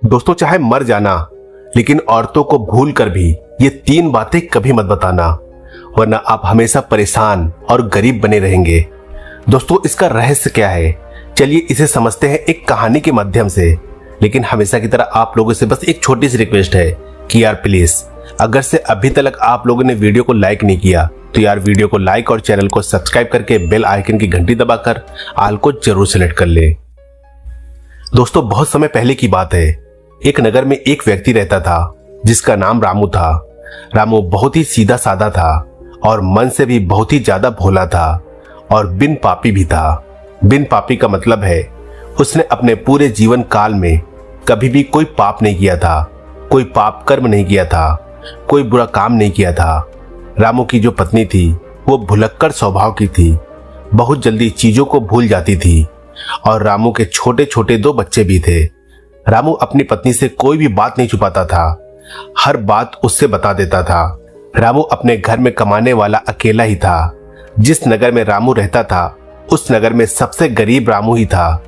दोस्तों, चाहे मर जाना, लेकिन औरतों को भूल कर भी ये 3 बातें कभी मत बताना, वरना आप हमेशा परेशान और गरीब बने रहेंगे। दोस्तों, इसका रहस्य क्या है? चलिए इसे समझते हैं एक कहानी के माध्यम से। लेकिन हमेशा की तरह आप लोगों से बस एक छोटी सी रिक्वेस्ट है कि यार प्लीज, अगर से अभी तक आप लोगों ने वीडियो को लाइक नहीं किया तो यार वीडियो को लाइक और चैनल को सब्सक्राइब करके बेल आइकन की घंटी दबाकर ऑल को जरूर सिलेक्ट कर ले। दोस्तों, बहुत समय पहले की बात है। एक नगर में एक व्यक्ति रहता था जिसका नाम रामू था। रामू बहुत ही सीधा साधा था और मन से भी बहुत ही ज्यादा भोला था और बिन पापी भी था। बिन पापी का मतलब है उसने अपने पूरे जीवन काल में कभी भी कोई पाप नहीं किया था, कोई पाप कर्म नहीं किया था, कोई बुरा काम नहीं किया था। रामू की जो पत्नी थी वो भुलक्कड़ स्वभाव की थी, बहुत जल्दी चीजों को भूल जाती थी और रामू के छोटे छोटे 2 बच्चे भी थे। रामू अपनी पत्नी से कोई भी बात नहीं छुपाता था, हर बात उससे बता देता था। रामू अपने घर में कमाने वाला अकेला ही था। जिस नगर में रामू रहता था उस नगर में सबसे गरीब रामू ही था।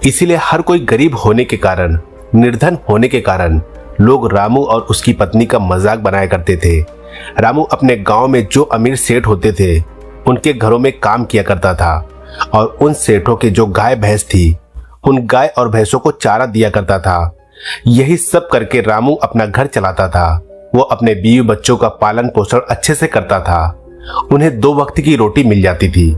इसीलिए हर कोई गरीब होने के कारण, निर्धन होने के कारण लोग रामू और उसकी पत्नी का मजाक बनाया करते थे। रामू अपने गांव में जो अमीर सेठ होते थे उनके घरों में काम किया करता था और उन सेठों के जो गाय भैंस थी उन गाय और भैंसों को चारा दिया करता था। यही सब करके रामू अपना घर चलाता था। वो अपने बीवी बच्चों का पालन पोषण अच्छे से करता था। उन्हें 2 वक्त की रोटी मिल जाती थी।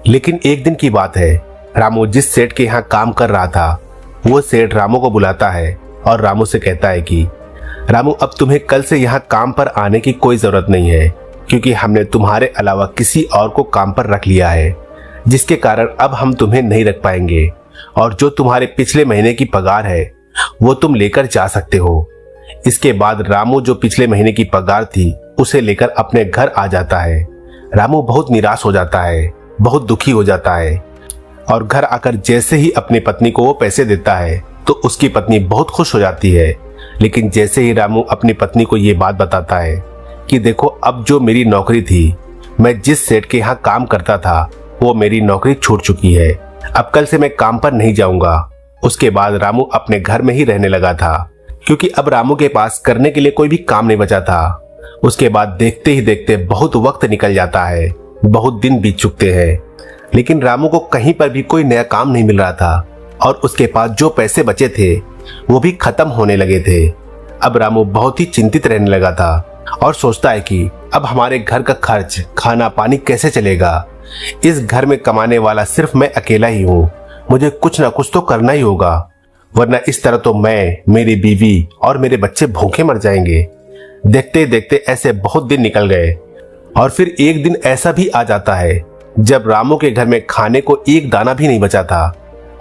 लेकिन एक दिन की बात है, रामू जिस सेठ के यहाँ काम कर रहा था वो सेठ रामू को बुलाता है और रामू से कहता है कि रामू, अब तुम्हें कल से यहाँ काम पर आने की कोई जरूरत नहीं है, क्योंकि हमने तुम्हारे अलावा किसी और को काम पर रख लिया है, जिसके कारण अब हम तुम्हें नहीं रख पाएंगे और जो तुम्हारे पिछले महीने की पगार है वो तुम लेकर जा सकते हो। इसके बाद रामू जो पिछले महीने की पगार थी उसे लेकर अपने घर आ जाता है। रामू बहुत निराश हो जाता है, बहुत दुखी हो जाता है और घर आकर जैसे ही अपनी पत्नी को वो पैसे देता है तो उसकी पत्नी बहुत खुश हो जाती है। लेकिन जैसे ही रामू अपनी पत्नी को ये बात बताता है कि देखो, अब जो मेरी नौकरी थी, मैं जिस सेठ के यहाँ काम करता था, वो मेरी नौकरी छूट चुकी है, अब कल से मैं काम पर नहीं जाऊंगा। उसके बाद रामू अपने घर में ही रहने लगा था, क्योंकि अब रामू के पास करने के लिए कोई भी काम नहीं बचा था। उसके बाद देखते ही देखते बहुत वक्त निकल जाता है, बहुत दिन बीत चुकते हैं, लेकिन रामू को कहीं पर भी कोई नया काम नहीं मिल रहा था और उसके पास जो पैसे बचे थे वो भी खत्म होने लगे थे। अब रामू बहुत ही चिंतित रहने लगा था और सोचता है कि अब हमारे घर का खर्च, खाना पानी कैसे चलेगा। इस घर में कमाने वाला सिर्फ मैं अकेला ही हूँ, मुझे कुछ ना कुछ तो करना ही होगा, वरना इस तरह तो मैं, मेरी बीवी और मेरे बच्चे भूखे मर जाएंगे। देखते देखते ऐसे बहुत दिन निकल गए और फिर एक दिन ऐसा भी आ जाता है जब रामू के घर में खाने को एक दाना भी नहीं बचा था।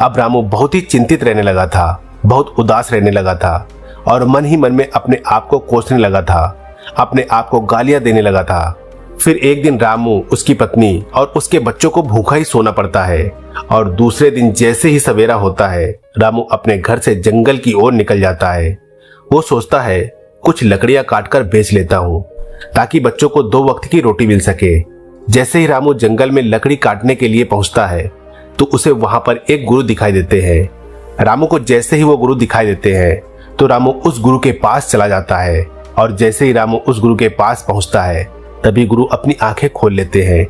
अब रामू बहुत ही चिंतित रहने लगा था, बहुत उदास रहने लगा था और मन ही मन में अपने आप को कोसने लगा था, अपने आप को गालियां देने लगा था। फिर एक दिन रामू, उसकी पत्नी और उसके बच्चों को भूखा ही सोना पड़ता है और दूसरे दिन जैसे ही सवेरा होता है रामू अपने घर से जंगल की ओर निकल जाता है। वो सोचता है कुछ लकड़ियां काटकर बेच लेता हूँ ताकि बच्चों को 2 वक्त की रोटी मिल सके। जैसे ही रामू जंगल में लकड़ी काटने के लिए पहुंचता है तो उसे वहां पर एक गुरु दिखाई देते हैं। रामू को जैसे ही वो गुरु दिखाई देते हैं तो रामू उस गुरु के पास चला जाता है और जैसे ही रामू उस गुरु के पास पहुंचता है तभी गुरु अपनी आंखें खोल लेते हैं।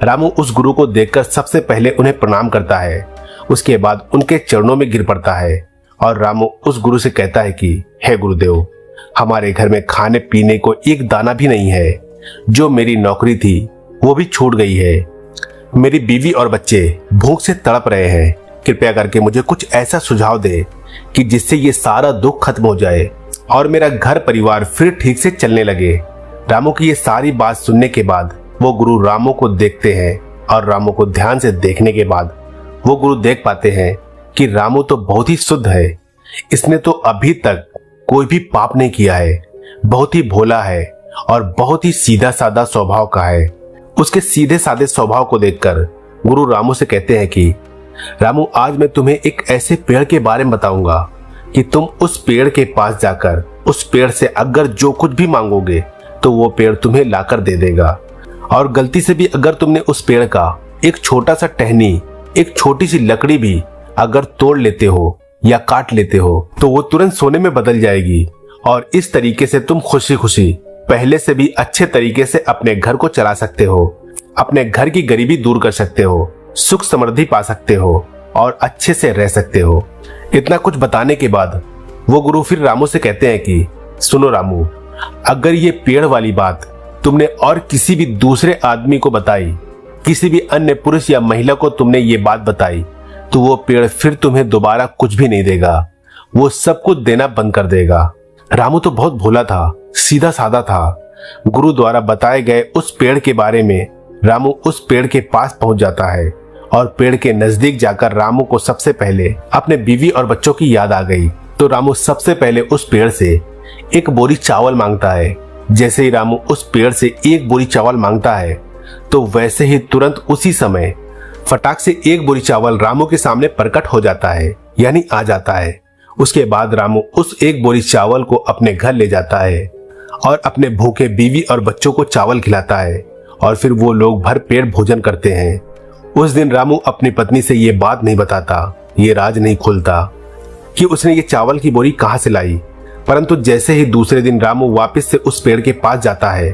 रामू उस गुरु को देखकर सबसे पहले उन्हें प्रणाम करता है, उसके बाद उनके चरणों में गिर पड़ता है और रामू उस गुरु से कहता है कि हे गुरुदेव, हमारे घर में खाने पीने को एक दाना भी नहीं है, जो मेरी नौकरी थी वो भी छूट गई है, मेरी बीवी और बच्चे भूख से तड़प रहे हैं, कृपया करके मुझे कुछ ऐसा सुझाव दे कि जिससे ये सारा दुख खत्म हो जाए और मेरा घर परिवार फिर ठीक से चलने लगे। रामू की ये सारी बात सुनने के बाद वो गुरु रामू को देखते हैं और रामू को ध्यान से देखने के बाद वो गुरु देख पाते हैं कि रामू तो बहुत ही शुद्ध है, इसने तो अभी तक कोई भी पाप नहीं किया है, बहुत ही भोला है और बहुत ही सीधा साधा स्वभाव का है। उसके सीधे साधे स्वभाव को देखकर गुरु रामू से कहते हैं कि रामू, आज मैं तुम्हें एक ऐसे पेड़ के बारे में बताऊंगा कि तुम उस पेड़ के पास जाकर उस पेड़ से अगर जो कुछ भी मांगोगे तो वो पेड़ तुम्हें लाकर दे देगा और गलती से भी अगर तुमने उस पेड़ का एक छोटा सा टहनी, एक छोटी सी लकड़ी भी अगर तोड़ लेते हो या काट लेते हो तो वो तुरंत सोने में बदल जाएगी और इस तरीके से तुम खुशी खुशी पहले से भी अच्छे तरीके से अपने घर को चला सकते हो, अपने घर की गरीबी दूर कर सकते हो, सुख समृद्धि पा सकते हो और अच्छे से रह सकते हो। इतना कुछ बताने के बाद वो गुरु फिर रामू से कहते हैं कि सुनो रामू, अगर ये पेड़ वाली बात तुमने और किसी भी दूसरे आदमी को बताई, किसी भी अन्य पुरुष या महिला को तुमने ये बात बताई, तो वो पेड़ फिर तुम्हें दोबारा कुछ भी नहीं देगा, वो सब कुछ देना बंद कर देगा। रामू तो बहुत भोला था, सीधा साधा था। गुरु द्वारा बताए गए उस पेड़ के बारे में रामू उस पेड़ के पास पहुंच जाता है और पेड़ के नजदीक जाकर रामू को सबसे पहले अपने बीवी और बच्चों की याद आ गई। तो रामू सबसे पहले उस पेड़ से एक बोरी चावल मांगता है। जैसे ही रामू उस पेड़ से एक बोरी चावल मांगता है तो वैसे ही तुरंत उसी समय फटाक से एक बोरी चावल रामू के सामने प्रकट हो जाता है, यानी आ जाता है। उसके बाद रामू उस एक बोरी चावल को अपने घर ले जाता है और अपने भूखे बीवी और बच्चों को चावल खिलाता है और फिर वो लोग भर पेट भोजन करते हैं। उस दिन रामू अपनी पत्नी से ये बात नहीं बताता, ये राज नहीं खोलता कि उसने ये चावल की बोरी कहां से लाई। परंतु जैसे ही दूसरे दिन रामू वापस से उस पेड़ के पास जाता है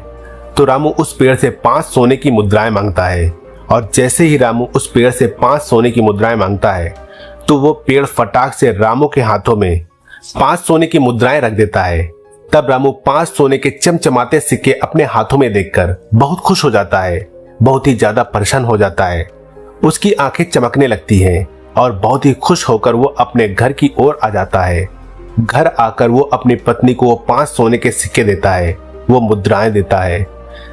तो रामू उस पेड़ से 5 सोने की मुद्राएं मांगता है और जैसे ही रामू उस पेड़ से 5 सोने की मुद्राएं मांगता है तो वो पेड़ फटाक से रामू के हाथों में 5 सोने की मुद्राएं रख देता है। तब रामू 5 सोने के चमचमाते सिक्के अपने हाथों में देखकर बहुत खुश हो जाता है, बहुत ही ज्यादा प्रसन्न हो जाता है। उसकी आंखें चमकने लगती हैं और बहुत ही खुश होकर वो अपने घर की ओर आ जाता है। घर आकर वो अपनी पत्नी को वो 5 सोने के सिक्के देता है, वो मुद्राएं देता है।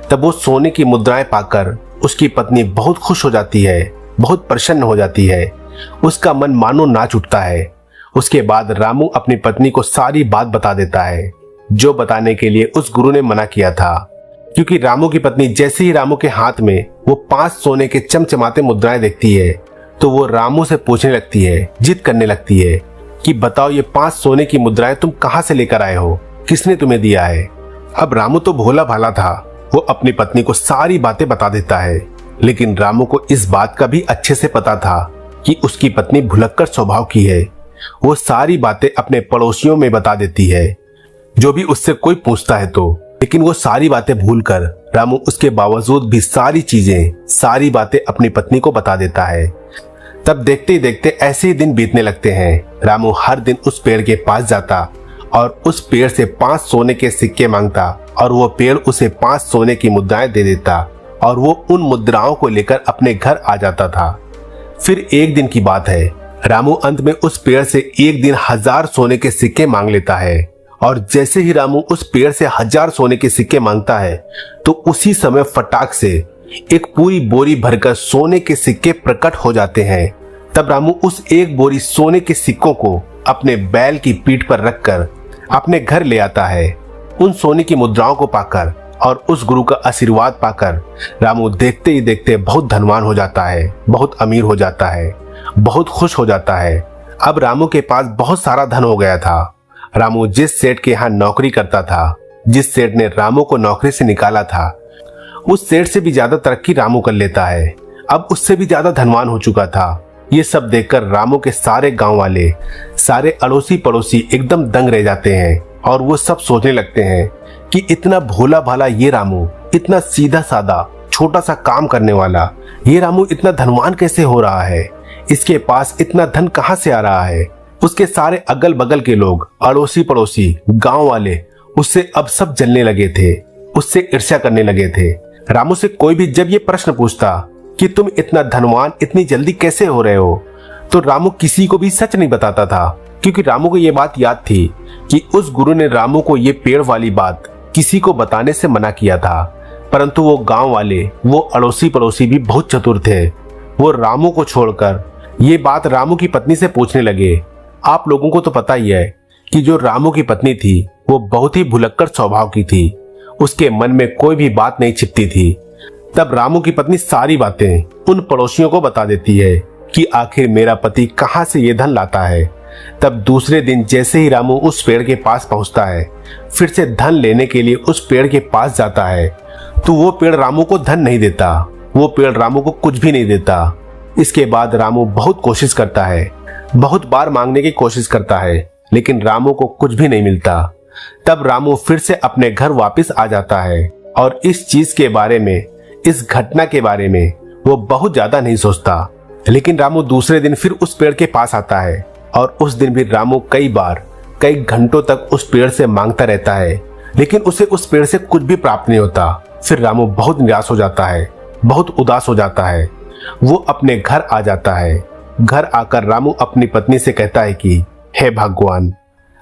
तब वो सोने की मुद्राएं पाकर उसकी पत्नी बहुत खुश हो जाती है, बहुत प्रसन्न हो जाती है। उसका मन मानो नाच उठता है। उसके बाद रामू अपनी पत्नी को सारी बात बता देता है, जो बताने के लिए उस गुरु ने मना किया था। क्योंकि रामू की पत्नी जैसे ही रामू के हाथ में वो 5 सोने के चमचमाते मुद्राएं देखती है तो वो रामू से पूछने लगती है, जिद करने लगती है कि बताओ ये 5 सोने की मुद्राएं तुम कहां से लेकर आए हो, किसने तुम्हें दिया है। अब रामू तो भोला भाला था, वो अपनी पत्नी को सारी बातें बता देता है। लेकिन रामू को इस बात का भी अच्छे से पता था कि उसकी पत्नी भुलक्कड़ स्वभाव की है। वो सारी बातें अपने पड़ोसियों में बता देती है, जो भी उससे कोई पूछता है तो। लेकिन वो सारी बातें भूलकर रामू उसके बावजूद भी सारी चीजें, सारी बातें अपनी पत्नी को बता देता है। तब देखते ही देखते ऐसे ही दिन बीतने लगते हैं। रामू हर दिन उस पेड़ के पास जाता और उस पेड़ से 5 सोने के सिक्के मांगता और वो पेड़ उसे 5 सोने की मुद्राएं दे देता और वो उन मुद्राओं को लेकर अपने घर आ जाता था। फिर एक दिन की बात है, रामू अंत में उस पेड़ से एक दिन 1000 सोने के सिक्के मांग लेता है और जैसे ही रामू उस पेड़ से 1000 सोने के सिक्के मांगता है तो उसी समय फटाक से एक पूरी बोरी भरकर सोने के सिक्के प्रकट हो जाते हैं। तब रामू उस एक बोरी सोने के सिक्कों को अपने बैल की पीठ पर रखकर अपने घर ले आता है। उन सोने की मुद्राओं को पाकर और उस गुरु का आशीर्वाद पाकर रामू देखते ही देखते बहुत धनवान हो जाता है, बहुत अमीर हो जाता है, बहुत खुश हो जाता है। अब रामू के पास बहुत सारा धन हो गया था। रामू जिस सेठ के यहाँ नौकरी करता था, जिस सेठ ने रामू को नौकरी से निकाला था, उस सेठ से भी ज्यादा तरक्की रामू कर लेता है। अब उससे भी ज्यादा धनवान हो चुका था। ये सब देखकर रामू के सारे गांव वाले, सारे अड़ोसी पड़ोसी एकदम दंग रह जाते हैं और वो सब सोचने लगते हैं कि इतना भोला भाला ये रामू, इतना सीधा साधा छोटा सा काम करने वाला ये रामू इतना धनवान कैसे हो रहा है, इसके पास इतना धन कहां से आ रहा है। उसके सारे अगल बगल के लोग, अड़ोसी पड़ोसी, गांव वाले उससे अब सब जलने लगे थे, उससे ईर्ष्या करने लगे थे। रामू से कोई भी जब ये प्रश्न पूछता कि तुम इतना धनवान इतनी जल्दी कैसे हो रहे हो, तो रामू किसी को भी सच नहीं बताता था। क्योंकि रामू को ये बात याद थी कि उस गुरु ने रामू को ये पेड़ वाली बात किसी को बताने से मना किया था। परंतु वो गांव वाले, वो अड़ोसी पड़ोसी भी बहुत चतुर थे। वो रामू को छोड़कर ये बात रामू की पत्नी से पूछने लगे। आप लोगों को तो पता ही है कि जो रामू की पत्नी थी वो बहुत ही भुलक्कड़ स्वभाव की थी, उसके मन में कोई भी बात नहीं छिपती थी। तब रामू की पत्नी सारी बातें उन पड़ोसियों को बता देती है कि आखिर मेरा पति कहां से ये धन लाता है। तब दूसरे दिन जैसे ही रामू उस पेड़ के पास पहुंचता है, फिर से धन लेने के लिए उस पेड़ के पास जाता है, तो वो पेड़ रामू को धन नहीं देता, वो पेड़ रामू को कुछ भी नहीं देता। इसके बाद रामू बहुत कोशिश करता है, बहुत बार मांगने की कोशिश करता है, लेकिन रामू को कुछ भी नहीं मिलता। तब रामू फिर से अपने घर वापस आ जाता है और इस चीज के बारे में, इस घटना के बारे में वो बहुत ज्यादा नहीं सोचता। लेकिन रामू दूसरे दिन फिर उस पेड़ के पास आता है और उस दिन भी रामू कई घंटों तक उस पेड़ से मांगता रहता है, लेकिन उसे उस पेड़ से कुछ भी प्राप्त नहीं होता। फिर रामू बहुत निराश हो जाता है, बहुत उदास हो जाता है। वो अपने घर आ जाता है। घर आकर रामू अपनी पत्नी से कहता है कि हे भगवान,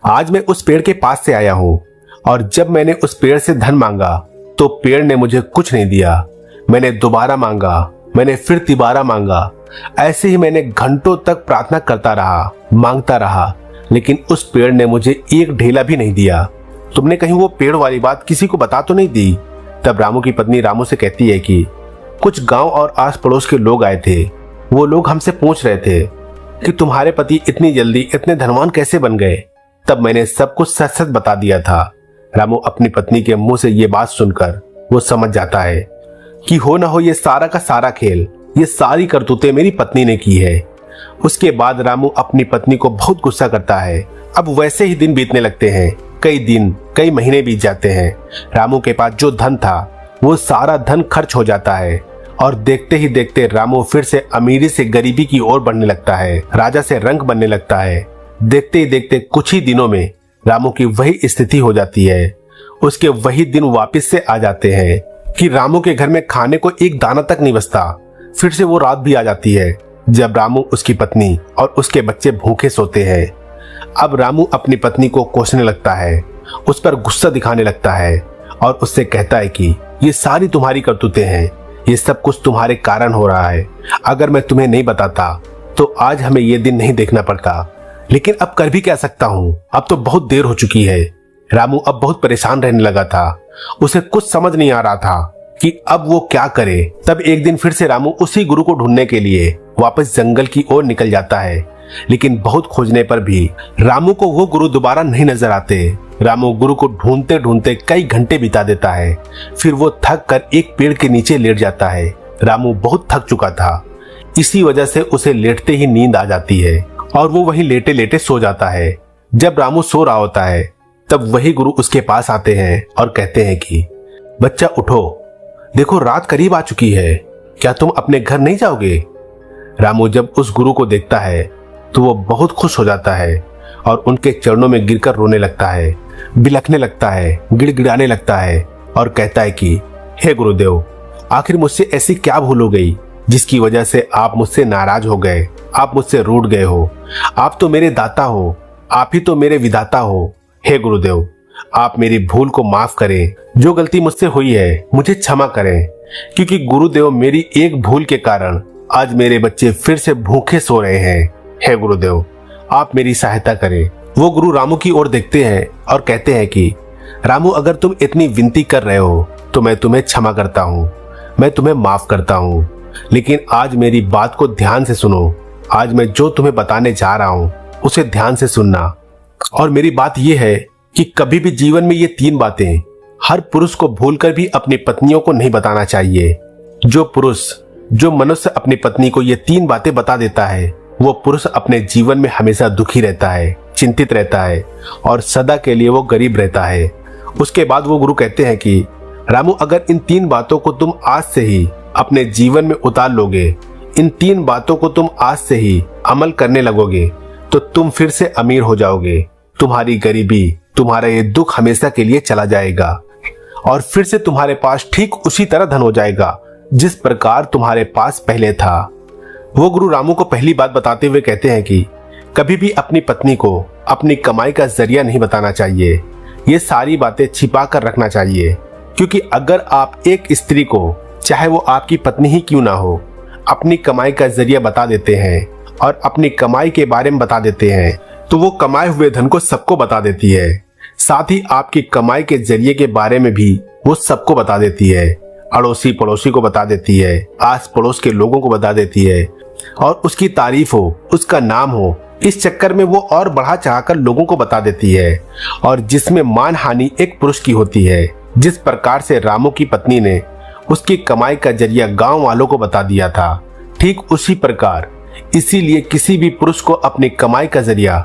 आज मैं उस पेड़ के पास से आया हूँ और जब मैंने उस पेड़ से धन मांगा तो पेड़ ने मुझे कुछ नहीं दिया। मैंने दोबारा मांगा, मैंने फिर तिबारा मांगा। ऐसे ही मैंने घंटों तक प्रार्थना करता रहा, मांगता रहा, लेकिन उस पेड़ ने मुझे एक ढेला भी नहीं दिया। तुमने कहीं वो पेड़ वाली बात किसी को बता तो नहीं दी? तब रामू की पत्नी रामू से कहती है कि कुछ गांव और आस पड़ोस के लोग आए थे। वो लोग हमसे पूछ रहे थे कि तुम्हारे पति इतनी जल्दी इतने धनवान कैसे बन गए। तब मैंने सब कुछ सच सच बता दिया था। रामू अपनी पत्नी के मुंह से ये बात सुनकर वो समझ जाता है कि हो ना हो ये सारा का सारा खेल, ये सारी करतूतें मेरी पत्नी ने की है। उसके बाद रामू अपनी पत्नी को बहुत गुस्सा करता है। अब वैसे ही दिन बीतने लगते हैं। कई दिन, कई महीने बीत जाते हैं। रामू के पास जो धन था वो सारा धन खर्च हो जाता है और देखते ही देखते रामू फिर से अमीरी से गरीबी की ओर बढ़ने लगता है, राजा से रंक बनने लगता है। देखते ही देखते कुछ ही दिनों में रामू की वही स्थिति हो जाती है। उसके वही दिन वापस से आ जाते हैं कि रामू के घर में खाने को एक दाना तक नहीं बचता। फिर से वो रात भी आ जाती है जब रामू, उसकी पत्नी और उसके बच्चे भूखे सोते हैं। अब रामू अपनी पत्नी को कोसने लगता है, उस पर गुस्सा दिखाने लगता है और उससे कहता है कि ये सारी तुम्हारी करतूतें हैं, ये सब कुछ तुम्हारे कारण हो रहा है। अगर मैं तुम्हें नहीं बताता तो आज हमें ये दिन नहीं देखना पड़ता, लेकिन अब कर भी क्या सकता हूँ, अब तो बहुत देर हो चुकी है। रामू अब बहुत परेशान रहने लगा था। उसे कुछ समझ नहीं आ रहा था कि अब वो क्या करे। तब एक दिन फिर से रामू उसी गुरु को ढूंढने के लिए वापस जंगल की ओर निकल जाता है, लेकिन बहुत खोजने पर भी रामू को वो गुरु दोबारा नहीं नजर आते। रामू गुरु को ढूंढते ढूंढते कई घंटे बिता देता है। फिर वो थक कर एक पेड़ के नीचे लेट जाता है। रामू बहुत थक चुका था, इसी वजह से उसे लेटते ही नींद आ जाती है और वो वहीं लेटे लेटे सो जाता है। जब रामू सो रहा होता है तब वही गुरु उसके पास आते हैं और कहते हैं कि बच्चा उठो, देखो रात करीब आ चुकी है, क्या तुम अपने घर नहीं जाओगे? रामू जब उस गुरु को देखता है तो वो बहुत खुश हो जाता है और उनके चरणों में गिरकर रोने लगता है, बिलखने लगता है, गिड़गिड़ाने लगता है और कहता है कि हे गुरुदेव, आखिर मुझसे ऐसी क्या भूल हो गई जिसकी वजह से आप मुझसे नाराज हो गए, आप मुझसे रूठ गए हो। आप तो मेरे दाता हो, आप ही तो मेरे विधाता हो। हे गुरुदेव, आप मेरी भूल को माफ करें, जो गलती मुझसे हुई है मुझे क्षमा करें, क्योंकि गुरुदेव मेरी एक भूल के कारण आज मेरे बच्चे फिर से भूखे सो रहे हैं। हे गुरुदेव, आप मेरी सहायता करें। वो गुरु रामू की ओर देखते हैं और कहते हैं कि रामू, अगर तुम इतनी विनती कर रहे हो तो मैं तुम्हें क्षमा करता हूँ, मैं तुम्हें माफ करता हूँ, लेकिन आज मेरी बात को ध्यान से सुनो। आज मैं जो तुम्हें बताने जा रहा हूँ उसे ध्यान से सुनना। और मेरी बात यह है कि कभी भी जीवन में ये 3 बातें हर पुरुष को भूलकर भी अपनी पत्नियों को नहीं बताना चाहिए। जो मनुष्य अपनी पत्नी को ये 3 बातें बता देता है वो पुरुष अपने जीवन में हमेशा दुखी रहता है, चिंतित रहता है और सदा के लिए वो गरीब रहता है। उसके बाद वो गुरु कहते हैं कि रामू, अगर इन 3 बातों को तुम आज से ही अपने जीवन में उतार लोगे, इन 3 बातों को तुम आज से ही अमल करने लगोगे तो तुम फिर से अमीर हो जाओगे। तुम्हारी गरीबी, तुम्हारा ये दुख हमेशा के लिए चला जाएगा और फिर से तुम्हारे पास ठीक उसी तरह धन हो जाएगा जिस प्रकार तुम्हारे पास पहले था। वो गुरु रामू को पहली बात बताते हुए कहते हैं कि कभी भी अपनी पत्नी को अपनी कमाई का जरिया नहीं बताना चाहिए। ये सारी बातें छिपा कर रखना चाहिए, क्योंकि अगर आप एक स्त्री को, चाहे वो आपकी पत्नी ही क्यों ना हो, अपनी कमाई का जरिया बता देते हैं और अपनी कमाई के बारे में बता देते हैं तो वो कमाए हुए धन को सबको बता देती है। साथ ही आपकी कमाई के जरिए के बारे में भी वो सबको बता देती है, अड़ोसी पड़ोसी को बता देती है, आस पड़ोस के लोगों को बता देती है और उसकी तारीफ हो, उसका नाम हो, इस चक्कर में वो और बढ़ा चढ़ाकर लोगों को बता देती है और जिसमें मान हानि एक पुरुष की होती है। जिस प्रकार से रामू की पत्नी ने उसकी कमाई का जरिया गांव वालों को बता दिया था, ठीक उसी प्रकार इसीलिए किसी भी पुरुष को अपनी कमाई का जरिया,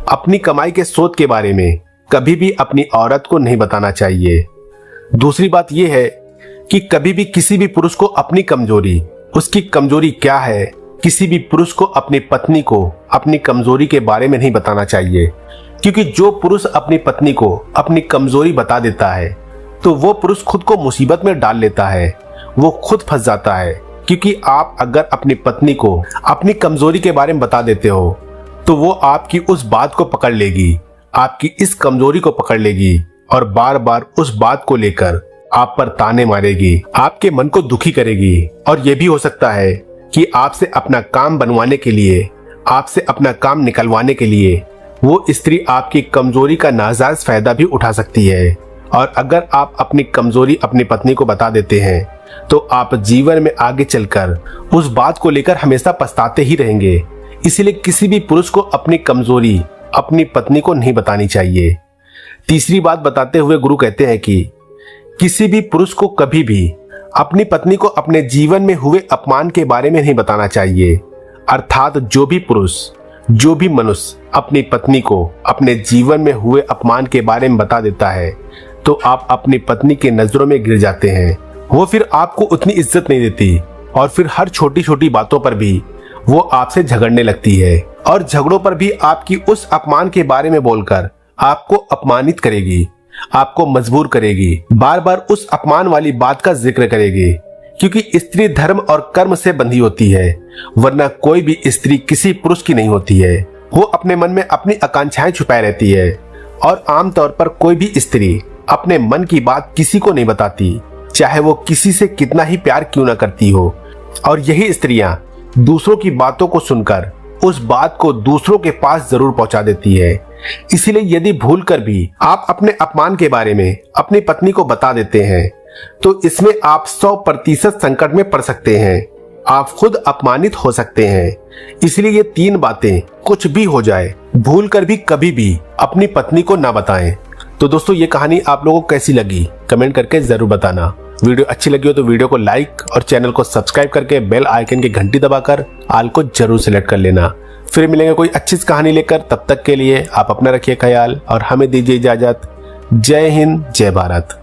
अपनी कमाई के स्रोत के बारे में कभी भी अपनी औरत को नहीं बताना चाहिए। दूसरी बात यह है कि कभी भी किसी भी पुरुष को अपनी कमजोरी, उसकी कमजोरी क्या है, किसी भी पुरुष को अपनी पत्नी को अपनी कमजोरी के बारे में नहीं बताना चाहिए। क्योंकि जो पुरुष अपनी पत्नी को अपनी कमजोरी बता देता है तो वो पुरुष खुद को मुसीबत में डाल लेता है, वो खुद फंस जाता है। क्योंकि आप अगर अपनी पत्नी को अपनी कमजोरी के बारे में बता देते हो तो वो आपकी उस बात को पकड़ लेगी, आपकी इस कमजोरी को पकड़ लेगी और बार बार उस बात को लेकर आप पर ताने मारेगी, आपके मन को दुखी करेगी। और यह भी हो सकता है कि आपसे अपना काम बनवाने के लिए, आपसे अपना काम निकलवाने के लिए वो स्त्री आपकी कमजोरी का नाजायज फायदा भी उठा सकती है। और अगर आप अपनी कमजोरी अपनी पत्नी को बता देते हैं तो आप जीवन में आगे चलकर उस बात को लेकर हमेशा पछताते ही रहेंगे। इसलिए किसी भी पुरुष को अपनी कमजोरी अपनी पत्नी को नहीं बतानी चाहिए। तीसरी बात बताते हुए गुरु कहते हैं कि किसी भी पुरुष को कभी भी अपनी पत्नी को अपने जीवन में हुए अपमान के बारे में नहीं बताना चाहिए। अर्थात जो भी पुरुष, जो भी मनुष्य अपनी पत्नी को अपने जीवन में हुए अपमान के बारे में बता देता है तो आप अपनी पत्नी के नजरों में गिर जाते हैं। वो फिर आपको उतनी इज्जत नहीं देती और फिर हर छोटी छोटी बातों पर भी वो आपसे झगड़ने लगती है और झगड़ों पर भी आपकी उस अपमान के बारे में बोलकर आपको अपमानित करेगी, आपको मजबूर करेगी, बार बार उस अपमान वाली बात का जिक्र करेगी। क्योंकि स्त्री धर्म और कर्म से बंधी होती है, वरना कोई भी स्त्री किसी पुरुष की नहीं होती है। वो अपने मन में अपनी आकांक्षाएं छुपाए रहती है और आमतौर पर कोई भी स्त्री अपने मन की बात किसी को नहीं बताती, चाहे वो किसी से कितना ही प्यार क्यों ना करती हो। और यही स्त्रियां दूसरों की बातों को सुनकर उस बात को दूसरों के पास जरूर पहुंचा देती है। इसीलिए यदि भूलकर भी आप अपने अपमान के बारे में अपनी पत्नी को बता देते हैं तो इसमें आप 100% संकट में पड़ सकते हैं, आप खुद अपमानित हो सकते हैं। इसलिए ये 3 बातें कुछ भी हो जाए, भूलकर भी कभी भी अपनी पत्नी को ना बताएं। तो दोस्तों ये कहानी आप लोगों को कैसी लगी कमेंट करके जरूर बताना। वीडियो अच्छी लगी हो तो वीडियो को लाइक और चैनल को सब्सक्राइब करके बेल आइकन की घंटी दबाकर ऑल को जरूर सिलेक्ट कर लेना। फिर मिलेंगे कोई अच्छी कहानी लेकर, तब तक के लिए आप अपना रखिए ख्याल और हमें दीजिए इजाजत। जय हिंद, जय भारत।